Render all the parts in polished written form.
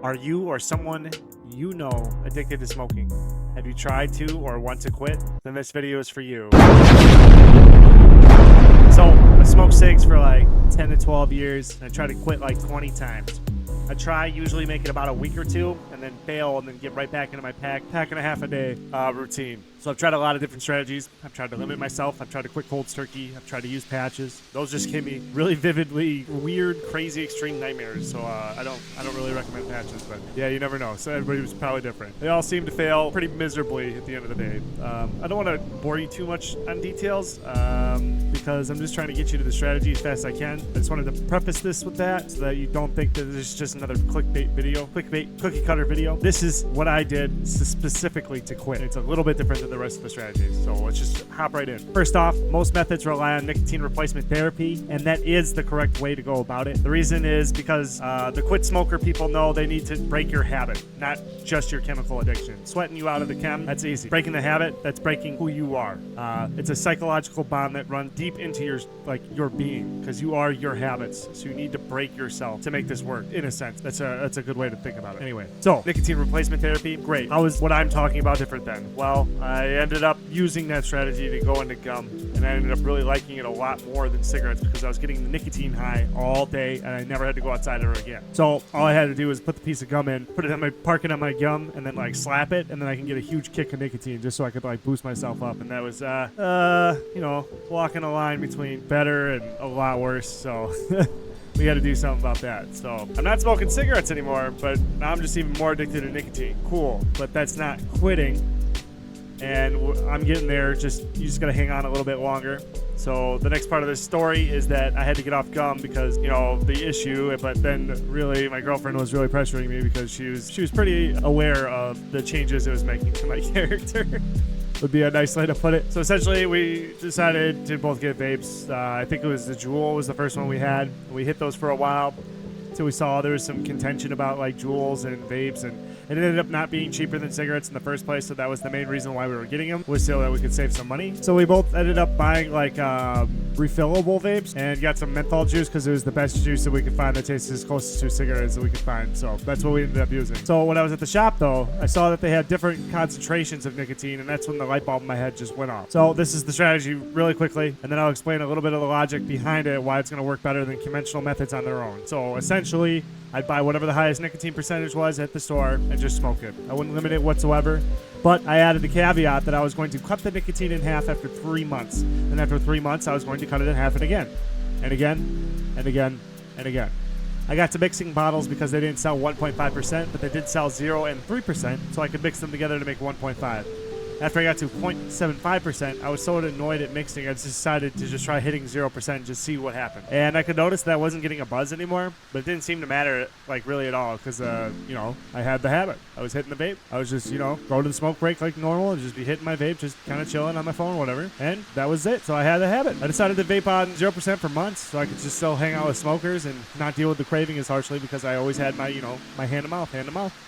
Are you or someone you know addicted to smoking? Have you tried to or want to quit? Then this video is for you. So, I smoked cigs for like 10 to 12 years, and I tried to quit like 20 times. I try, usually make it about a week or two, and then fail, and then get right back into my pack and a half a day routine. So I've tried a lot of different strategies. I've tried to limit myself. I've tried to quit cold turkey. I've tried to use patches. Those just gave me really vividly weird, crazy, extreme nightmares. So I don't really recommend patches, but yeah, you never know. So everybody was probably different. They all seem to fail pretty miserably at the end of the day. I don't want to bore you too much on details because I'm just trying to get you to the strategy as fast as I can. I just wanted to preface this with that so that you don't think that this is just another clickbait video, cookie cutter video. This is what I did specifically to quit. It's a little bit different than the rest of the strategies. So let's just hop right in. First off, most methods rely on nicotine replacement therapy, and that is the correct way to go about it. The reason is because the quit smoker people know they need to break your habit, not just your chemical addiction. Sweating you out of the chem, that's easy. Breaking the habit, that's breaking who you are. It's a psychological bond that runs deep into your being, because you are your habits. So you need to break yourself to make this work, in a sense. That's a good way to think about it. Anyway, so nicotine replacement therapy, great. How is what I'm talking about different then? Well, I ended up using that strategy to go into gum, and I ended up really liking it a lot more than cigarettes because I was getting the nicotine high all day, and I never had to go outside ever again. So all I had to do was put the piece of gum in, park it on my gum, and then like slap it, and then I can get a huge kick of nicotine just so I could like boost myself up. And that was walking a line between better and a lot worse. So we got to do something about that. So I'm not smoking cigarettes anymore, but now I'm just even more addicted to nicotine. Cool, but that's not quitting. And I'm getting there. You just got to hang on a little bit longer. So the next part of this story is that I had to get off gum because, the issue, but then really my girlfriend was really pressuring me because she was pretty aware of the changes it was making to my character. Would be a nice way to put it. So essentially we decided to both get vapes. I think it was the Juul was the first one we had. We hit those for a while until we saw there was some contention about like Juuls and vapes, and it ended up not being cheaper than cigarettes in the first place, so that was the main reason why we were getting them, was so that we could save some money. So we both ended up buying like refillable vapes and got some menthol juice because it was the best juice that we could find that tasted as close to cigarettes that we could find. So that's what we ended up using. So when I was at the shop though, I saw that they had different concentrations of nicotine, and that's when the light bulb in my head just went off. So this is the strategy really quickly, and then I'll explain a little bit of the logic behind it, why it's going to work better than conventional methods on their own. So essentially, I'd buy whatever the highest nicotine percentage was at the store and just smoke it. I wouldn't limit it whatsoever, but I added the caveat that I was going to cut the nicotine in half after 3 months. And after 3 months, I was going to cut it in half and again, and again, and again, and again. I got to mixing bottles because they didn't sell 1.5%, but they did sell 0 and 3%, so I could mix them together to make 1.5. After I got to 0.75%, I was so annoyed at mixing, I just decided to just try hitting 0% and just see what happened. And I could notice that I wasn't getting a buzz anymore, but it didn't seem to matter, like, really at all, because, I had the habit. I was hitting the vape. I was just, go to the smoke break like normal and just be hitting my vape, just kind of chilling on my phone, whatever. And that was it. So I had the habit. I decided to vape on 0% for months so I could just still hang out with smokers and not deal with the craving as harshly because I always had my, my hand to mouth.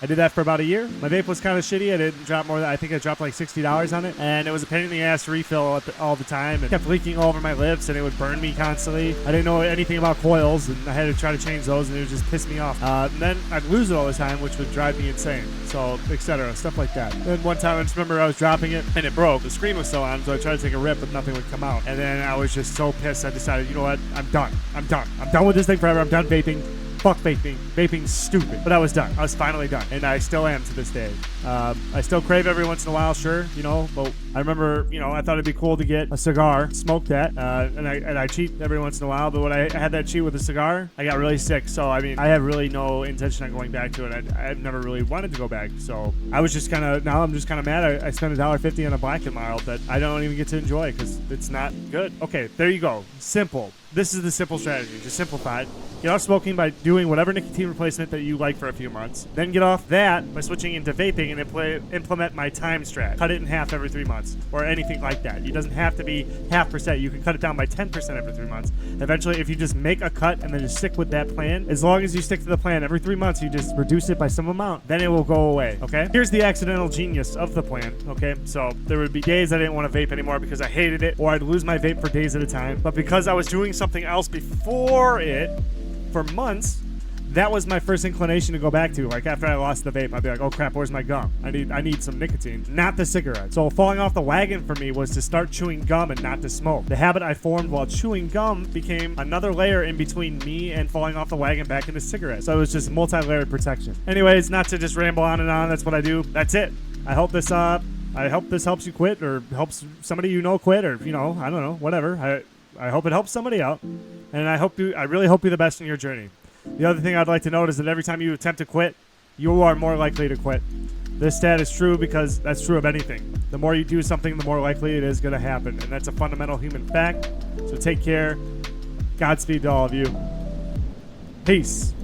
I did that for about a year. My vape was kind of shitty. I didn't drop more than, I think I dropped like $60 on it, and it was a pain in the ass to refill all the time, and kept leaking all over my lips, and it would burn me constantly. I didn't know anything about coils, and I had to try to change those, and it would just piss me off. And then I'd lose it all the time, which would drive me insane. So, etc., stuff like that. Then one time I just remember I was dropping it, and it broke. The screen was still on, so I tried to take a rip, but nothing would come out. And then I was just so pissed, I decided, you know what? I'm done. I'm done with this thing forever. I'm done vaping. Fuck vaping. Vaping's stupid. But I was done. I was finally done. And I still am to this day. I still crave every once in a while, sure, but I remember, I thought it'd be cool to get a cigar, smoke that, and I cheat every once in a while, but when I had that cheat with a cigar, I got really sick, so, I have really no intention on going back to it. I've never really wanted to go back, so I was just now I'm just kind of mad. I spent $1.50 on a Black & Mild that I don't even get to enjoy because it's not good. Okay, there you go. Simple. This is the simple strategy, just simplified. Get off smoking by doing whatever nicotine replacement that you like for a few months. Then get off that by switching into vaping and implement my time strat. Cut it in half every 3 months or anything like that. It doesn't have to be 0.5%. You can cut it down by 10% every 3 months. Eventually, if you just make a cut and then just stick with that plan, as long as you stick to the plan, every 3 months you just reduce it by some amount, then it will go away, okay? Here's the accidental genius of the plan, okay? So there would be days I didn't want to vape anymore because I hated it, or I'd lose my vape for days at a time. But because I was doing something else before it, for months, that was my first inclination to go back to. Like after I lost the vape, I'd be like, oh crap, where's my gum? I need some nicotine, not the cigarette. So falling off the wagon for me was to start chewing gum and not to smoke. The habit I formed while chewing gum became another layer in between me and falling off the wagon back into cigarettes. So it was just multi-layered protection. Anyways, not to just ramble on and on. That's what I do. That's it. I hope this helps you quit, or helps somebody you know quit, or I don't know, whatever. I hope it helps somebody out, and I really hope you the best in your journey. The other thing I'd like to note is that every time you attempt to quit, you are more likely to quit. This stat is true because that's true of anything. The more you do something, the more likely it is going to happen, and that's a fundamental human fact. So take care. Godspeed to all of you. Peace.